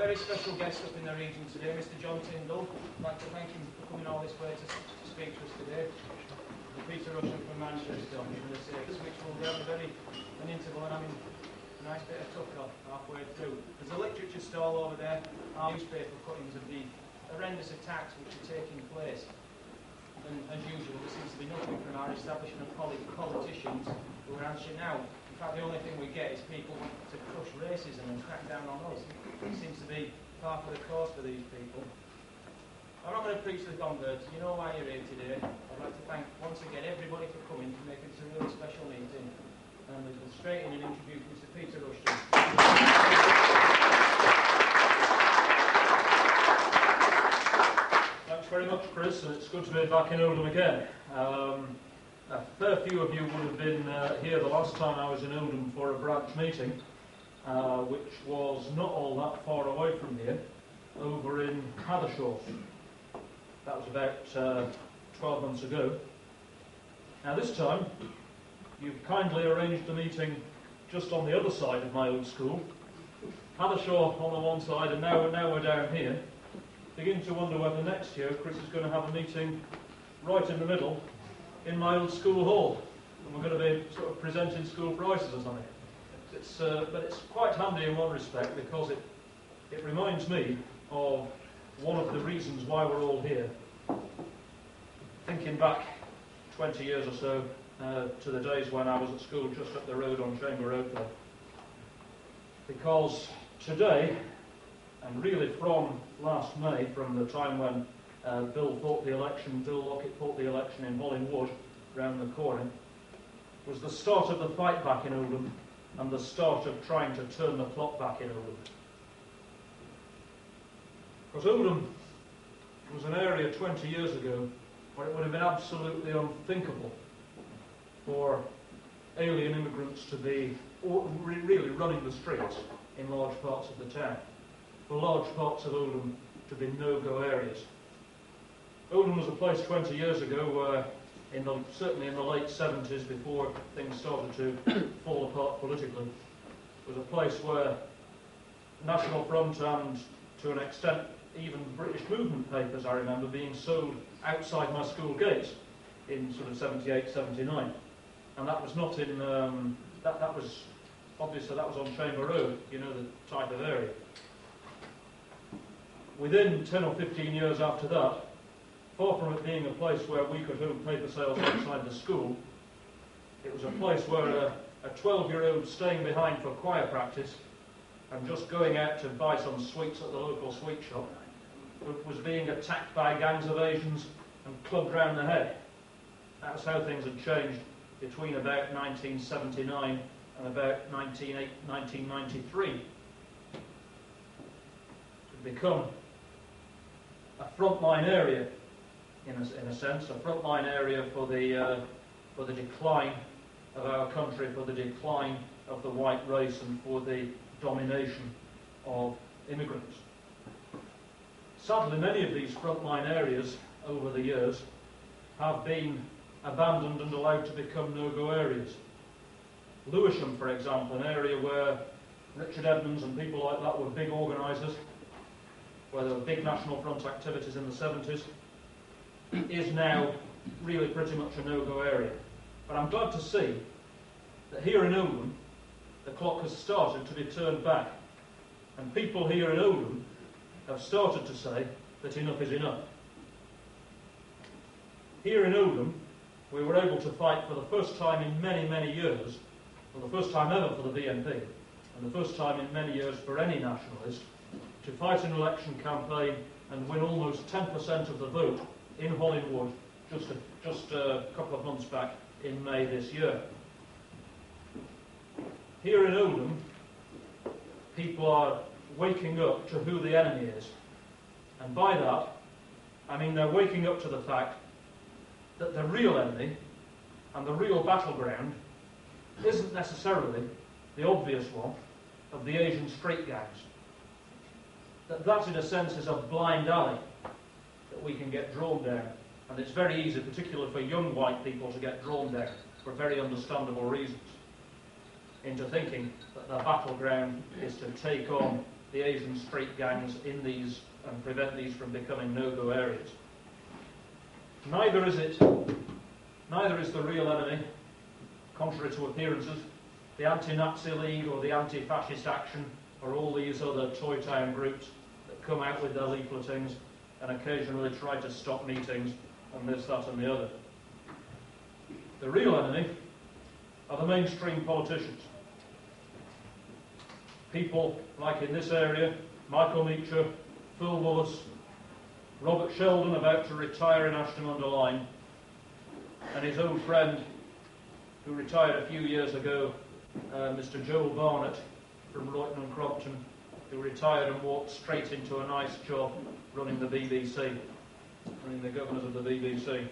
very special guest up in the region today, Mr. John Tyndall. I'd like to thank him for coming all this way to speak to us today. Peter Rushton from Manchester, which will be an interval and having a nice bit of tucker halfway through. There's a literature stall over there, our newspaper cuttings of the horrendous attacks which are taking place. And as usual, there seems to be nothing from our establishment of politicians who are answering now. In fact, the only thing we get is people wanting to crush racism and crack down on us. It seems to be par for the course for these people. I'm not going to preach to the converts. You know why you're here today. I'd like to thank once again everybody for coming to make it a really special meeting. And we'll go straight in and introduce Mr. Peter Rushton. Thanks very much, Chris, and it's good to be back in Oldham again. A fair few of you would have been here the last time I was in Oldham for a branch meeting, which was not all that far away from here, over in Hathershaw. That was about 12 months ago. Now this time, you've kindly arranged the meeting just on the other side of my old school. Hathershaw on the one side, and now we're down here. Begin to wonder whether next year Chris is going to have a meeting right in the middle in my old school hall, and we're going to be sort of presenting school prizes or something. But it's quite handy in one respect, because it reminds me of one of the reasons why we're all here. Thinking back 20 years or so to the days when I was at school just up the road on Chamber Road there. Because today, and really from last May, from the time when Bill Lockett fought the election in Hollingwood, round the corner, was the start of the fight back in Oldham and the start of trying to turn the clock back in Oldham. Because Oldham was an area 20 years ago where it would have been absolutely unthinkable for alien immigrants to be really running the streets in large parts of the town, for large parts of Oldham to be no-go areas. Oldham was a place 20 years ago where, certainly in the late 70s, before things started to fall apart politically, was a place where National Front and, to an extent, even British movement papers, I remember, being sold outside my school gates in sort of 78, 79. And that was not in, that was, obviously that was on Chamber Road, you know, the type of area. Within 10 or 15 years after that, far from it being a place where we could hold paper sales outside the school, it was a place where a 12-year-old staying behind for choir practice and just going out to buy some sweets at the local sweet shop was being attacked by gangs of Asians and clubbed round the head. That's how things had changed between about 1979 and about 1993. It had become a frontline area, in a sense, a frontline area for the decline of our country, for the decline of the white race, and for the domination of immigrants. Sadly, many of these frontline areas over the years have been abandoned and allowed to become no-go areas. Lewisham, for example, an area where Richard Edmonds and people like that were big organisers, where there were big National Front activities in the 70s, is now really pretty much a no-go area. But I'm glad to see that here in Oldham, the clock has started to be turned back, and people here in Oldham have started to say that enough is enough. Here in Oldham, we were able to fight for the first time in many, many years, for the first time ever for the BNP, and the first time in many years for any nationalist, to fight an election campaign and win almost 10% of the vote in Hollingwood just a couple of months back in May this year. Here in Oldham, people are waking up to who the enemy is. And by that, I mean they're waking up to the fact that the real enemy and the real battleground isn't necessarily the obvious one of the Asian street gangs. That in a sense is a blind alley that we can get drawn down. And it's very easy, particularly for young white people, to get drawn down for very understandable reasons into thinking that their battleground is to take on the Asian street gangs in these and prevent these from becoming no-go areas. Neither is the real enemy, contrary to appearances, the anti-Nazi League or the anti-fascist action or all these other toy town groups that come out with their leafletings and occasionally try to stop meetings and this, that and the other. The real enemy are the mainstream politicians. People like in this area, Michael Meacher, Phil Willis, Robert Sheldon about to retire in Ashton-under-Lyne, and his old friend who retired a few years ago, Mr. Joel Barnett from Rushton and Crompton, who retired and walked straight into a nice job running the BBC, running the governors of the BBC.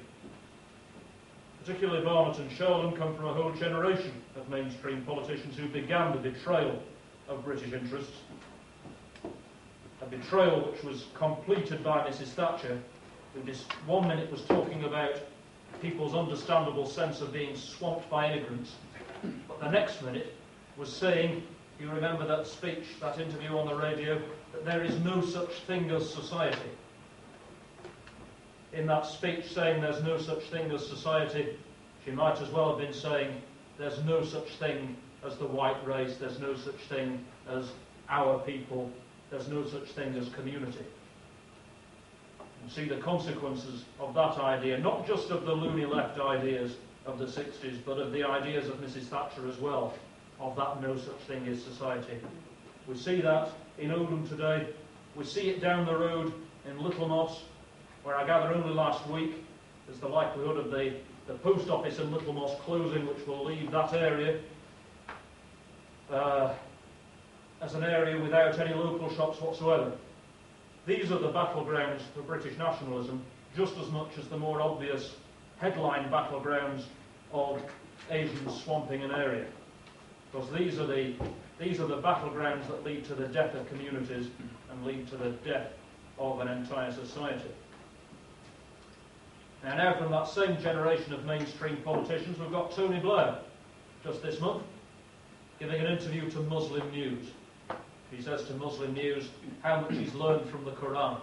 Particularly Barnett and Sheldon come from a whole generation of mainstream politicians who began the betrayal of British interests. A betrayal which was completed by Mrs. Thatcher, who one minute was talking about people's understandable sense of being swamped by immigrants, but the next minute was saying, you remember that speech, that interview on the radio, that there is no such thing as society. In that speech saying there's no such thing as society, she might as well have been saying there's no such thing as the white race, there's no such thing as our people, there's no such thing as community. And see the consequences of that idea, not just of the loony left ideas of the 60s, but of the ideas of Mrs. Thatcher as well, of that no such thing as society. We see that in Oldham today. We see it down the road in Little Moss, where I gather only last week there's the likelihood of the post office in Little Moss closing, which will leave that area as an area without any local shops whatsoever. These are the battlegrounds for British nationalism, just as much as the more obvious headline battlegrounds of Asians swamping an area. Because these are the battlegrounds that lead to the death of communities and lead to the death of an entire society. Now from that same generation of mainstream politicians, we've got Tony Blair, just this month, giving an interview to Muslim News. He says to Muslim News how much he's learned from the Quran,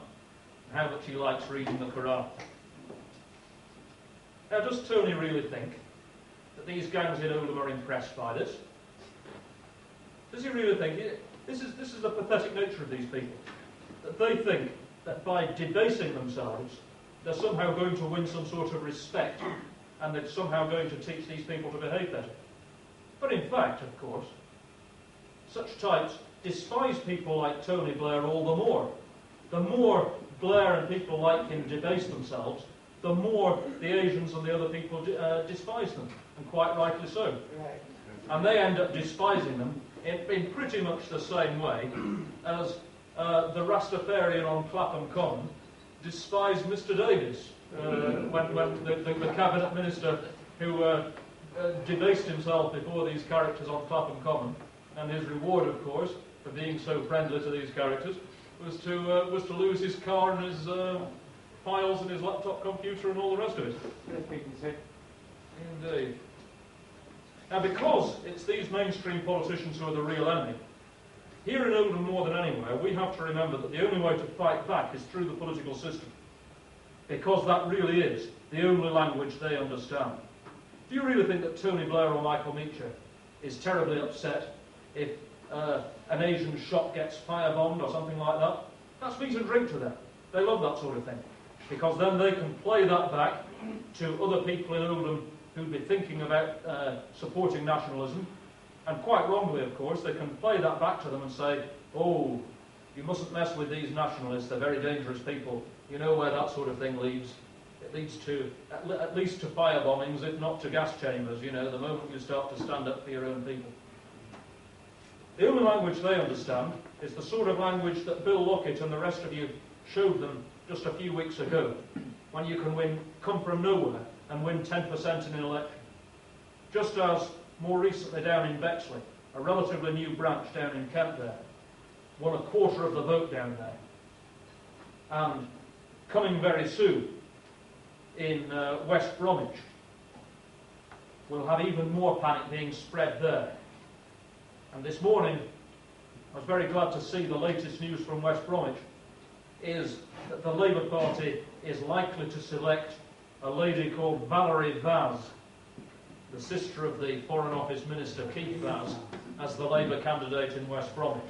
and how much he likes reading the Quran. Now, does Tony really think that these gangs in Oldham are impressed by this? Does he really think this is the pathetic nature of these people? That they think that by debasing themselves, they're somehow going to win some sort of respect, and they're somehow going to teach these people to behave better. But in fact, of course, such types despise people like Tony Blair all the more. The more Blair and people like him debase themselves, the more the Asians and the other people despise them, and quite rightly so. Right. And they end up despising them in pretty much the same way as the Rastafarian on Clapham Common despised Mr. Davies when the cabinet minister who debased himself before these characters on Clapham Common, and his reward, of course, for being so friendly to these characters was to lose his car and his files and his laptop computer and all the rest of it. Indeed. Now, because it's these mainstream politicians who are the real enemy, here in Oldham more than anywhere, we have to remember that the only way to fight back is through the political system, because that really is the only language they understand. Do you really think that Tony Blair or Michael Meacher is terribly upset if an Asian shop gets firebombed or something like that? That's meat and drink to them. They love that sort of thing, because then they can play that back to other people in Oldham who'd be thinking about supporting nationalism, and quite wrongly, of course, they can play that back to them and say, oh, you mustn't mess with these nationalists, they're very dangerous people. You know where that sort of thing leads. It leads to, at least to firebombings, if not to gas chambers, you know, the moment you start to stand up for your own people. The only language they understand is the sort of language that Bill Lockett and the rest of you showed them just a few weeks ago, when you can come from nowhere and win 10% in an election. Just as more recently down in Bexley, a relatively new branch down in Kent there, won a quarter of the vote down there. And coming very soon in West Bromwich, we'll have even more panic being spread there. And this morning, I was very glad to see the latest news from West Bromwich is that the Labour Party is likely to select a lady called Valerie Vaz, the sister of the Foreign Office Minister Keith Vaz, as the Labour candidate in West Bromwich.